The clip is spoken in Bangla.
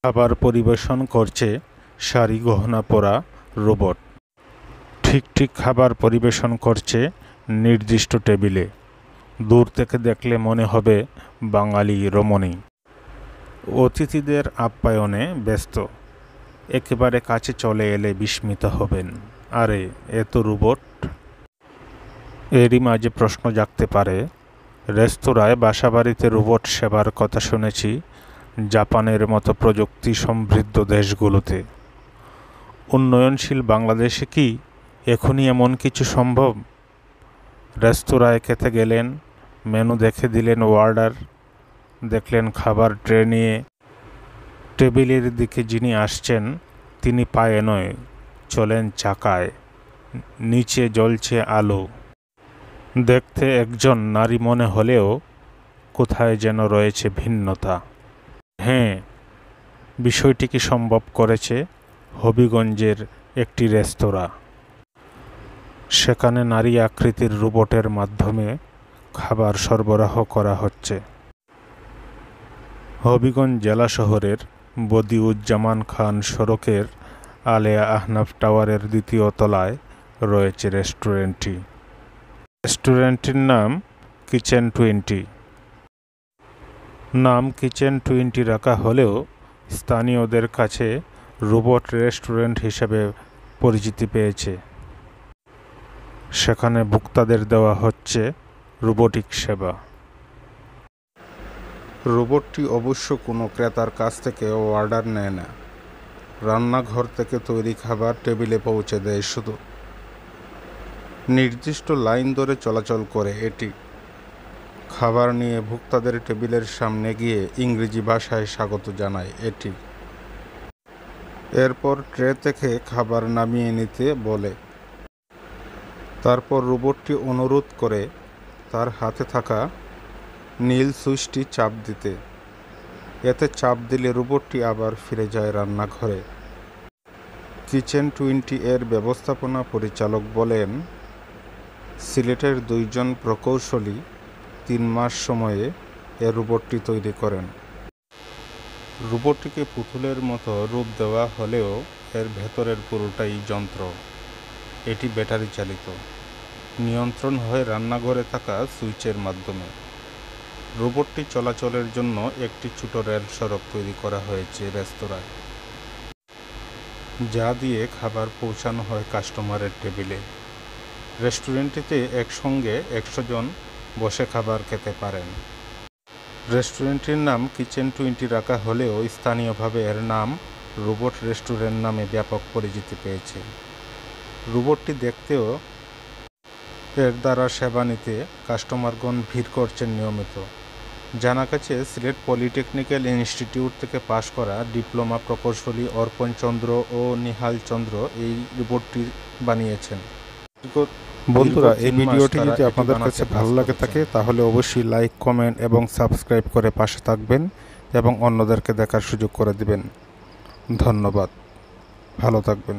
খাবার পরিবেশন করছে শাড়ি গহনা পরা রোবট। ঠিক ঠিক খাবার পরিবেশন করছে নির্দিষ্ট টেবিলে। দূর থেকে দেখলে মনে হবে বাঙালি রমণী। অতিথিদের আপ্যায়নে ব্যস্ত। একেবারে কাছে চলে এলে বিস্মিত হবেন, আরে এত রোবট। এরই মাঝে প্রশ্ন জাগতে পারে, রেস্তোরাঁয় বাসাবাড়িতে রোবট সেবার কথা শুনেছি জাপানের মতো প্রযুক্তি সমৃদ্ধ দেশগুলোতে। উন্নয়নশীল বাংলাদেশে কি এখনই এমন কিছু সম্ভব? রেস্তোরাঁয় খেতে গেলেন, মেনু দেখে দিলেন অর্ডার, দেখলেন খাবার ট্রে নিয়ে। টেবিলের দিকে যিনি আসছেন তিনি পায়ে নয়, চলেন চাকায়। নিচে জ্বলছে আলো। দেখতে একজন নারী মনে হলেও কোথায় যেন রয়েছে ভিন্নতা। হ্যাঁ, বিষয়টিকে সম্ভব করেছে হবিগঞ্জের একটি রেস্তোরাঁ। সেখানে নারী আকৃতির রোবটের মাধ্যমে খাবার সরবরাহ করা হচ্ছে। হবিগঞ্জ জেলা শহরের বদিউজ্জামান খান সড়কের আলেয়া আহনাফ টাওয়ারের দ্বিতীয় তলায় রয়েছে রেস্টুরেন্টটি। রেস্টুরেন্টটির নাম কিচেন 20। নাম কিচেন 20 রাখা হলেও স্থানীয়দের কাছে রোবট রেস্টুরেন্ট হিসেবে পরিচিতি পেয়েছে। সেখানে ভোক্তাদের দেওয়া হচ্ছে রোবোটিক সেবা। রোবটটি অবশ্য কোনো ক্রেতার কাছ থেকে অর্ডার নেয় না, রান্নাঘর থেকে তৈরি খাবার টেবিলে পৌঁছে দেয় শুধু। নির্দিষ্ট লাইন ধরে চলাচল করে এটি। খাবার নিয়ে ভোক্তাদের টেবিলের সামনে গিয়ে ইংরেজি ভাষায় স্বাগত জানায় এটি। এরপর ট্রে থেকে খাবার নামিয়ে নিতে বলে। তারপর রোবটটি অনুরোধ করে তার হাতে থাকা নীল সুইচটি চাপ দিতে। এতে চাপ দিলে রোবটটি আবার ফিরে যায় রান্নাঘরে। কিচেন 20 এর ব্যবস্থাপনা পরিচালক বলেন, সিলেটের 2 জন প্রকৌশলী 3 মাস সময়ে এ রোবটটি তৈরি করেন। রোবটটিকে পুতুলের মতো রূপ দেওয়া হলেও এর ভেতরের পুরোটাই যন্ত্র। এটি ব্যাটারি চালিত, নিয়ন্ত্রণ হয় রান্নাঘরে থাকা সুইচের মাধ্যমে। রোবটটি চলাচলের জন্য একটি ছোট রেল সড়ক তৈরি করা হয়েছে রেস্তোরাঁয়, যা দিয়ে খাবার পৌঁছানো হয় কাস্টমারের টেবিলে। রেস্টুরেন্টটিতে একসঙ্গে 100 জন বসে খাবার খেতে পারেন। রেস্টুরেন্টটির নাম কিচেন 20 রাখা হলেও স্থানীয়ভাবে এর নাম রোবট রেস্টুরেন্ট নামে ব্যাপক পরিচিতি পেয়েছে। রোবটটি দেখতেও এর দ্বারা সেবা নিতে কাস্টমারগণ ভিড় করছেন নিয়মিত। জানা গেছে, সিলেট পলিটেকনিক্যাল ইনস্টিটিউট থেকে পাশ করা ডিপ্লোমা প্রকৌশলী অর্পণ চন্দ্র ও নিহাল চন্দ্র এই রোবটটি বানিয়েছেন। বন্ধুরা, এই ভিডিওটি যদি আপনাদের কাছে ভালো লাগে থাকে তাহলে অবশ্যই লাইক, কমেন্ট এবং সাবস্ক্রাইব করে পাশে থাকবেন এবং অন্যদেরকে দেখার সুযোগ করে দিবেন। ধন্যবাদ, ভালো থাকবেন।